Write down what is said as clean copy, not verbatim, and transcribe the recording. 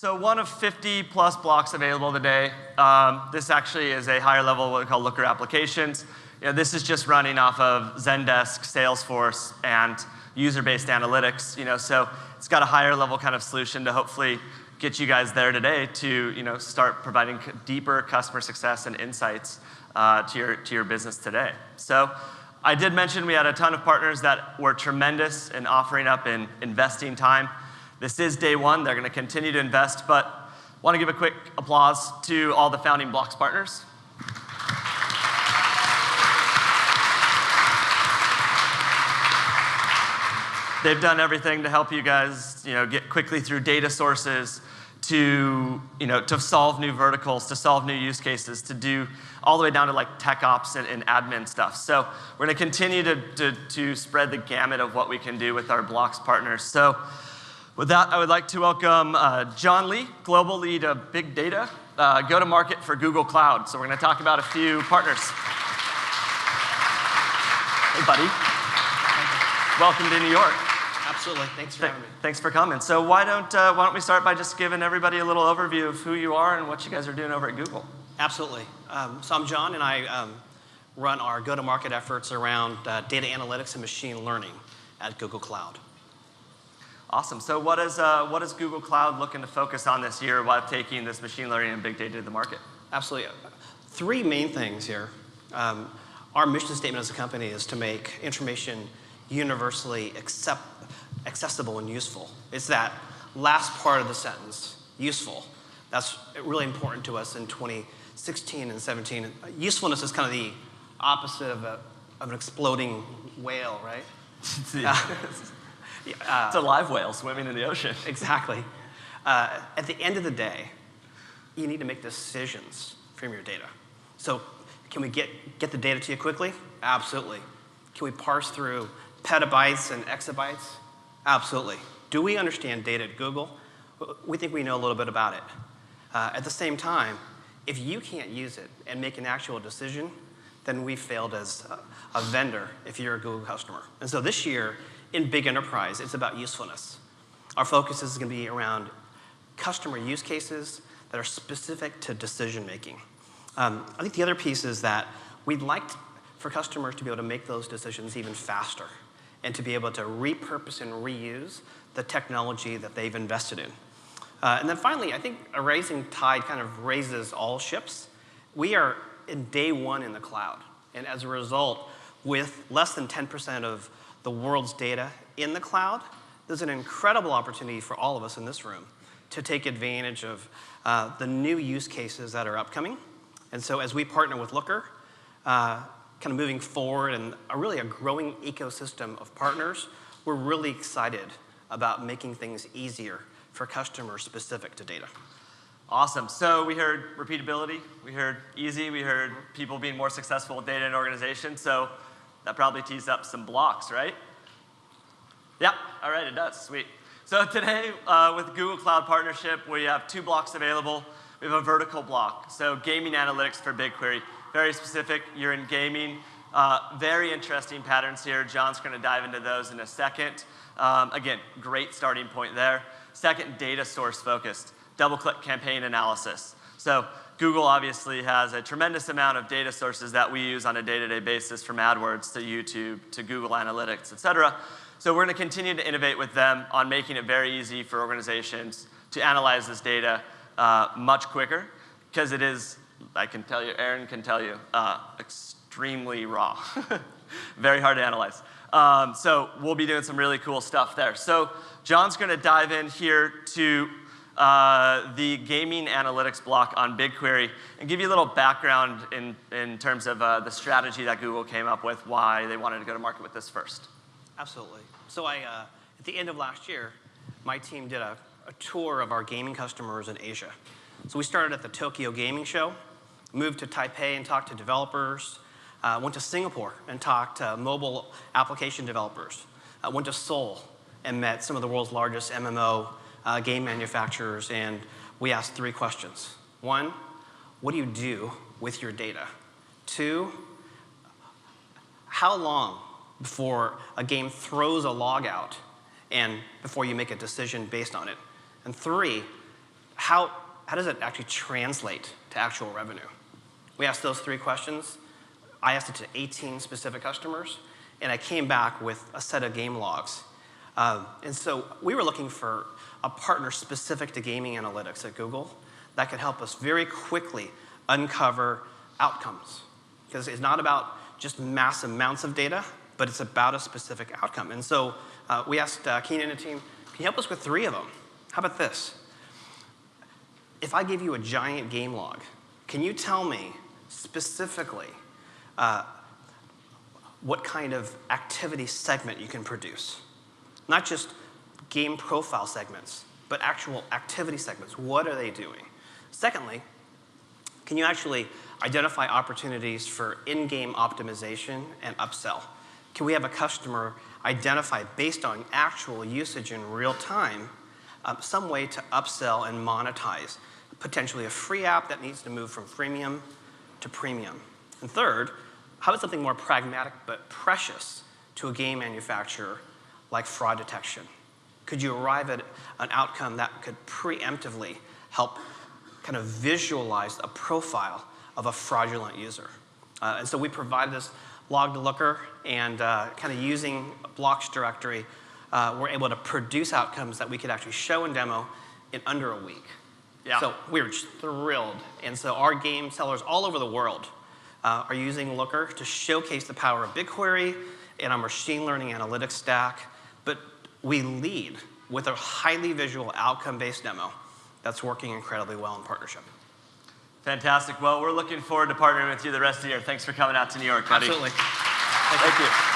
So one of 50 plus blocks available today. This actually is a higher level, what we call Looker applications. This is just running off of Zendesk, Salesforce, and user-based analytics. So it's got a higher level kind of solution to hopefully get you guys there today to start providing deeper customer success and insights to your business today. So I did mention we had a ton of partners that were tremendous in offering up and investing time. This is day one. They're going to continue to invest, but I want to give a quick applause to all the founding Blocks partners. They've done everything to help you guys, get quickly through data sources, to solve new verticals, to solve new use cases, to do all the way down to like tech ops and admin stuff. So we're going to continue to spread the gamut of what we can do with our Blocks partners. So with that, I would like to welcome John Lee, Global Lead of Big Data, go-to-market for Google Cloud. So we're going to talk about a few partners. Hey, buddy. Welcome to New York. Absolutely. Thanks for having me. Thanks for coming. So why don't we start by just giving everybody a little overview of who you are and what you guys are doing over at Google? Absolutely. So I'm John, and I run our go-to-market efforts around data analytics and machine learning at Google Cloud. Awesome. So what is Google Cloud looking to focus on this year while taking this machine learning and big data to the market? Absolutely. Three main things here. Our mission statement as a company is to make information universally accessible and useful. It's that last part of the sentence, useful. That's really important to us in 2016 and 17. Usefulness is kind of the opposite of an exploding whale, right? It's a live whale swimming in the ocean. Exactly. At the end of the day, you need to make decisions from your data. So can we get the data to you quickly? Absolutely. Can we parse through petabytes and exabytes? Absolutely. Do we understand data at Google? We think we know a little bit about it. At the same time, if you can't use it and make an actual decision, then we failed as a vendor if you're a Google customer. And so this year, in big enterprise, it's about usefulness. Our focus is going to be around customer use cases that are specific to decision making. I think the other piece is that we'd like for customers to be able to make those decisions even faster and to be able to repurpose and reuse the technology that they've invested in. And then finally, I think a rising tide kind of raises all ships. We are in day one in the cloud. And as a result, with less than 10% of the world's data in the cloud, there's an incredible opportunity for all of us in this room to take advantage of the new use cases that are upcoming. And so as we partner with Looker, kind of moving forward and really a growing ecosystem of partners, we're really excited about making things easier for customers specific to data. Awesome. So we heard repeatability, we heard easy, we heard people being more successful with data and organization. So that probably tees up some blocks, right? Yeah, all right, it does, sweet. So today, with Google Cloud Partnership, we have 2 blocks available. We have a vertical block, so gaming analytics for BigQuery. Very specific, you're in gaming. Very interesting patterns here. John's gonna dive into those in a second. Again, great starting point there. Second, data source focused, double-click campaign analysis. So Google obviously has a tremendous amount of data sources that we use on a day-to-day basis, from AdWords to YouTube to Google Analytics, et cetera. So we're going to continue to innovate with them on making it very easy for organizations to analyze this data much quicker, because it is, I can tell you, Aaron can tell you, extremely raw. Very hard to analyze. So we'll be doing some really cool stuff there. So John's going to dive in here to the gaming analytics block on BigQuery and give you a little background in terms of the strategy that Google came up with, why they wanted to go to market with this first. Absolutely. So at the end of last year, my team did a tour of our gaming customers in Asia. So we started at the Tokyo Gaming Show, moved to Taipei and talked to developers, went to Singapore and talked to mobile application developers, went to Seoul and met some of the world's largest MMO game manufacturers, and we asked 3 questions. 1, what do you do with your data? 2, how long before a game throws a log out and before you make a decision based on it? And 3, how does it actually translate to actual revenue? We asked those 3 questions. I asked it to 18 specific customers, and I came back with a set of game logs. And so we were looking for a partner specific to gaming analytics at Google that could help us very quickly uncover outcomes. Because it's not about just mass amounts of data, but it's about a specific outcome. And so we asked Keenan and the team, can you help us with 3 of them? How about this? If I gave you a giant game log, can you tell me specifically what kind of activity segment you can produce? Not just game profile segments, but actual activity segments. What are they doing? Secondly, can you actually identify opportunities for in-game optimization and upsell? Can we have a customer identify, based on actual usage in real time, some way to upsell and monetize, potentially a free app that needs to move from freemium to premium? And third, how about something more pragmatic but precious to a game manufacturer like fraud detection? Could you arrive at an outcome that could preemptively help kind of visualize a profile of a fraudulent user? And so we provided this log to Looker, and kind of using a blocks directory, we're able to produce outcomes that we could actually show and demo in under a week. Yeah. So we were just thrilled. And so our game sellers all over the world are using Looker to showcase the power of BigQuery and our machine learning analytics stack. But we lead with a highly visual outcome-based demo that's working incredibly well in partnership. Fantastic. Well, we're looking forward to partnering with you the rest of the year. Thanks for coming out to New York, buddy. Absolutely. Thank you.